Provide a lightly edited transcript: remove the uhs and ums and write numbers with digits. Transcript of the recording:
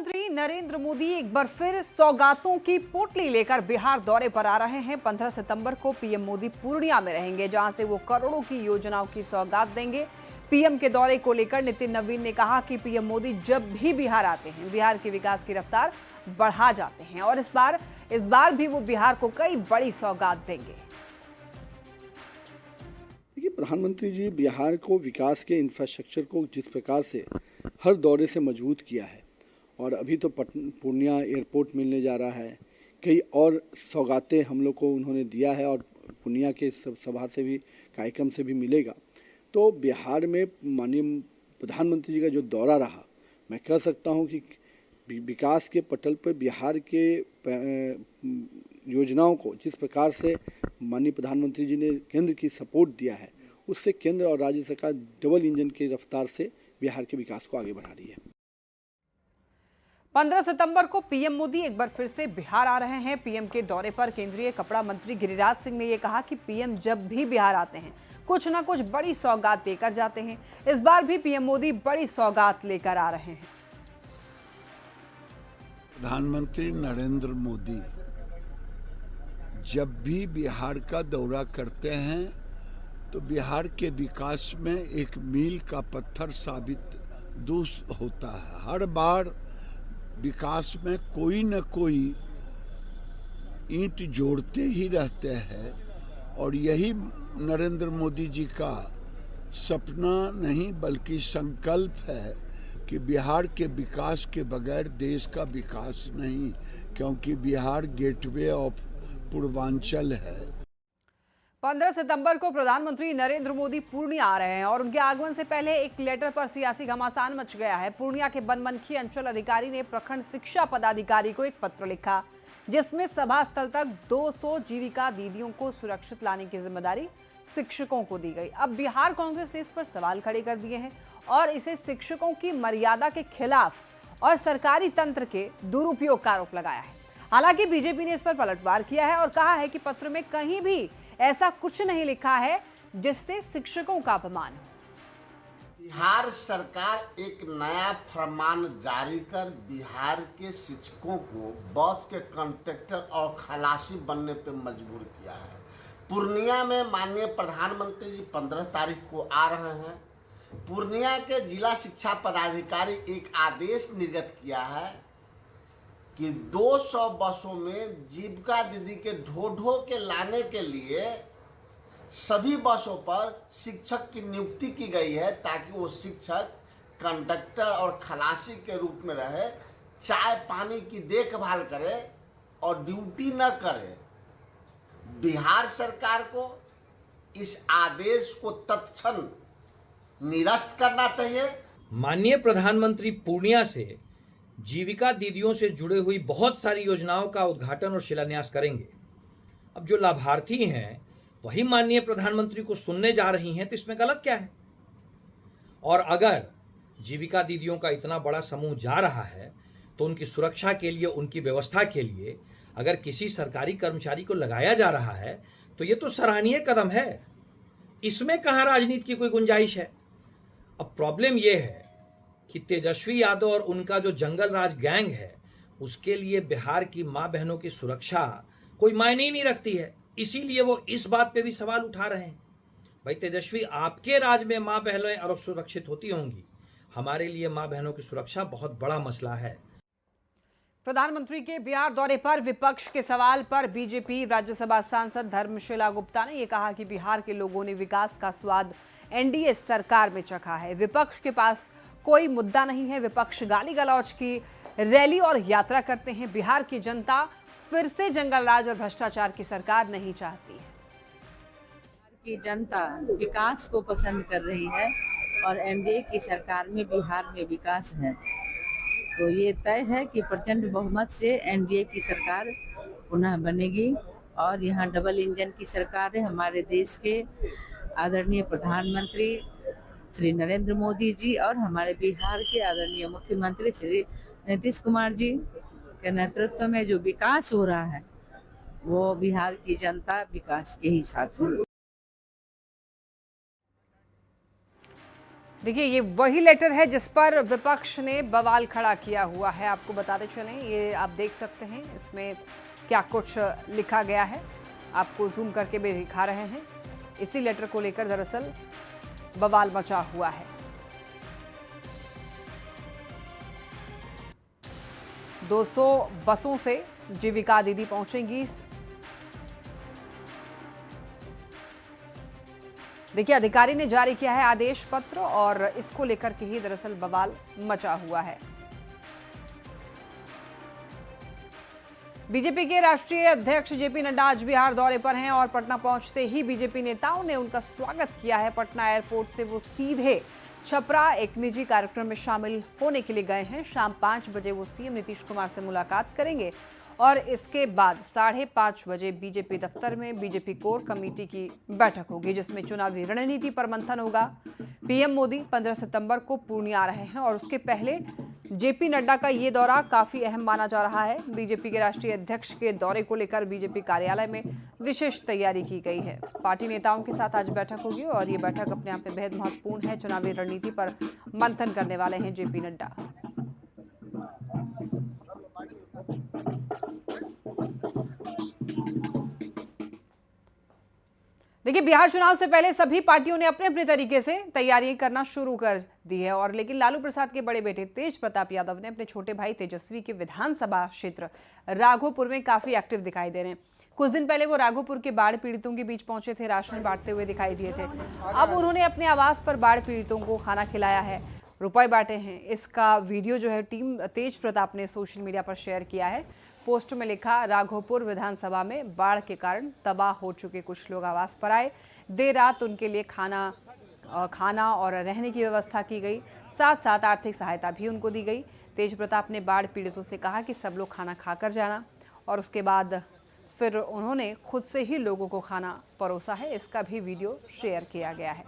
प्रधानमंत्री नरेंद्र मोदी एक बार फिर सौगातों की पोटली लेकर बिहार दौरे पर आ रहे हैं। 15 सितंबर को पीएम मोदी पूर्णिया में रहेंगे, जहां से वो करोड़ों की योजनाओं की सौगात देंगे। पीएम के दौरे को लेकर नितिन नवीन ने कहा कि पीएम मोदी जब भी बिहार आते हैं, बिहार के विकास की रफ्तार बढ़ा जाते हैं और इस बार भी वो बिहार को कई बड़ी सौगात देंगे। देखिए, प्रधानमंत्री जी बिहार को विकास के इंफ्रास्ट्रक्चर को जिस प्रकार से हर दौरे से मजबूत किया है, और अभी तो पूर्णिया एयरपोर्ट मिलने जा रहा है, कई और सौगातें हम लोग को उन्होंने दिया है और पूर्णिया के सभा से भी, कार्यक्रम से भी मिलेगा। तो बिहार में माननीय प्रधानमंत्री जी का जो दौरा रहा, मैं कह सकता हूं कि विकास के पटल पर बिहार के योजनाओं को जिस प्रकार से माननीय प्रधानमंत्री जी ने केंद्र की सपोर्ट दिया है, उससे केंद्र और राज्य सरकार डबल इंजन की रफ्तार से बिहार के विकास को आगे बढ़ा रही है। 15 सितंबर को पीएम मोदी एक बार फिर से बिहार आ रहे हैं। पीएम के दौरे पर केंद्रीय कपड़ा मंत्री गिरिराज सिंह ने यह कहा कि पीएम जब भी बिहार आते हैं, कुछ ना कुछ बड़ी सौगात देकर जाते हैं। इस बार भी पीएम मोदी बड़ी सौगात लेकर आ रहे हैं। प्रधानमंत्री नरेंद्र मोदी जब भी बिहार का दौरा करते हैं तो बिहार के विकास में एक मील का पत्थर साबित होता है। हर बार विकास में कोई न कोई ईंट जोड़ते ही रहते हैं, और यही नरेंद्र मोदी जी का सपना नहीं बल्कि संकल्प है कि बिहार के विकास के बगैर देश का विकास नहीं, क्योंकि बिहार गेटवे ऑफ पूर्वांचल है। 15 सितंबर को प्रधानमंत्री नरेंद्र मोदी पूर्णिया आ रहे हैं और उनके आगमन से पहले एक लेटर पर सियासी घमासान मच गया है। पूर्णिया के बनमनखी अंचल अधिकारी ने प्रखंड शिक्षा पदाधिकारी को एक पत्र लिखा, जिसमें सभा स्थल तक 200 जीविका दीदियों को सुरक्षित लाने की जिम्मेदारी शिक्षकों को दी गई। अब बिहार कांग्रेस ने इस पर सवाल खड़े कर दिए हैं और इसे शिक्षकों की मर्यादा के खिलाफ और सरकारी तंत्र के दुरुपयोग का आरोप लगाया है। हालांकि बीजेपी ने इस पर पलटवार किया है और कहा है कि पत्र में कहीं भी ऐसा कुछ नहीं लिखा है जिससे शिक्षकों का अपमान हो। बिहार सरकार एक नया फरमान जारी कर बिहार के शिक्षकों को बस के कंडक्टर और खलासी बनने पर मजबूर किया है। पूर्णिया में माननीय प्रधानमंत्री जी 15 तारीख को आ रहे हैं। पूर्णिया के जिला शिक्षा पदाधिकारी एक आदेश निर्गत किया है कि 200 बसों में जीविका दीदी के ढो के लाने के लिए सभी बसों पर शिक्षक की नियुक्ति की गई है, ताकि वो शिक्षक कंडक्टर और खलासी के रूप में रहे, चाय पानी की देखभाल करे और ड्यूटी न करे। बिहार सरकार को इस आदेश को तत्क्षण निरस्त करना चाहिए। माननीय प्रधानमंत्री पूर्णिया से जीविका दीदियों से जुड़े हुई बहुत सारी योजनाओं का उद्घाटन और शिलान्यास करेंगे। अब जो लाभार्थी हैं वही माननीय प्रधानमंत्री को सुनने जा रही हैं, तो इसमें गलत क्या है? और अगर जीविका दीदियों का इतना बड़ा समूह जा रहा है तो उनकी सुरक्षा के लिए, उनकी व्यवस्था के लिए अगर किसी सरकारी कर्मचारी को लगाया जा रहा है तो ये तो सराहनीय कदम है। इसमें कहाँ राजनीति की कोई गुंजाइश है? अब प्रॉब्लम ये है कि तेजस्वी यादव और उनका जो जंगल राज गैंग है, उसके लिए बिहार की माँ बहनों की सुरक्षा कोई मायने ही नहीं रखती है। इसीलिए वो इस बात पे भी सवाल उठा रहे हैं। भाई तेजस्वी, आपके राज में माँ बहनें और सुरक्षित होती होंगी, हमारे लिए माँ बहनों की सुरक्षा बहुत बड़ा मसला है। प्रधानमंत्री के बिहार दौरे पर विपक्ष के सवाल पर बीजेपी राज्यसभा सांसद धर्मशिला गुप्ता ने यह कहा कि बिहार के लोगों ने विकास का स्वाद एनडीए सरकार में चखा है। विपक्ष के पास कोई मुद्दा नहीं है। विपक्ष गाली गलौज की रैली और यात्रा करते हैं। बिहार की जनता फिर से जंगल राज और भ्रष्टाचार की सरकार नहीं चाहती है। बिहार की जनता विकास को पसंद कर रही है और एनडीए की सरकार में बिहार में विकास है, तो ये तय है कि प्रचंड बहुमत से एनडीए की सरकार पुनः बनेगी और यहाँ डबल इंजन की सरकार है। हमारे देश के आदरणीय प्रधानमंत्री श्री नरेंद्र मोदी जी और हमारे बिहार के आदरणीय मुख्यमंत्री श्री नीतीश कुमार जी के नेतृत्व में जो विकास हो रहा है, वो बिहार की जनता विकास के ही साथ है। देखिए, ये वही लेटर है जिस पर विपक्ष ने बवाल खड़ा किया हुआ है। आपको बताते चलें, ये आप देख सकते हैं इसमें क्या कुछ लिखा गया है। आपको जूम करके भी दिखा रहे हैं। इसी लेटर को लेकर दरअसल बवाल मचा हुआ है। 200 बसों से जीविका दीदी पहुंचेंगी। देखिए, अधिकारी ने जारी किया है आदेश पत्र और इसको लेकर के ही दरअसल बवाल मचा हुआ है। बीजेपी के राष्ट्रीय अध्यक्ष जेपी नड्डा आज बिहार दौरे पर हैं और पटना पहुंचते ही बीजेपी नेताओं ने उनका स्वागत किया है। पटना एयरपोर्ट से वो सीधे छपरा एक निजी कार्यक्रम में शामिल होने के लिए गए हैं। शाम 5 बजे वो सीएम नीतीश कुमार से मुलाकात करेंगे और इसके बाद 5:30 बजे बीजेपी दफ्तर में बीजेपी कोर कमेटी की बैठक होगी, जिसमें चुनावी रणनीति पर मंथन होगा। पीएम मोदी 15 सितंबर को पूर्णिया आ रहे हैं और उसके पहले जेपी नड्डा का ये दौरा काफी अहम माना जा रहा है। बीजेपी के राष्ट्रीय अध्यक्ष के दौरे को लेकर बीजेपी कार्यालय में विशेष तैयारी की गई है। पार्टी नेताओं के साथ आज बैठक होगी और ये बैठक अपने आप में बेहद महत्वपूर्ण है। चुनावी रणनीति पर मंथन करने वाले हैं जेपी नड्डा। देखिए, बिहार चुनाव से पहले सभी पार्टियों ने अपने अपने तरीके से तैयारी करना शुरू कर दी है और लेकिन लालू प्रसाद के बड़े बेटे तेज प्रताप यादव ने अपने छोटे भाई तेजस्वी के विधानसभा क्षेत्र राघोपुर में काफी एक्टिव दिखाई दे रहे हैं। कुछ दिन पहले वो राघोपुर के बाढ़ पीड़ितों के बीच पहुंचे थे, राशन बांटते हुए दिखाई दिए थे। अब उन्होंने अपने आवास पर बाढ़ पीड़ितों को खाना खिलाया है, रुपए बांटे हैं। इसका वीडियो जो है टीम तेज प्रताप ने सोशल मीडिया पर शेयर किया है। पोस्ट में लिखा, राघोपुर विधानसभा में बाढ़ के कारण तबाह हो चुके कुछ लोग आवास पर आए। देर रात उनके लिए खाना और रहने की व्यवस्था की गई, साथ साथ आर्थिक सहायता भी उनको दी गई। तेज प्रताप ने बाढ़ पीड़ितों से कहा कि सब लोग खाना खाकर जाना और उसके बाद फिर उन्होंने खुद से ही लोगों को खाना परोसा है। इसका भी वीडियो शेयर किया गया है।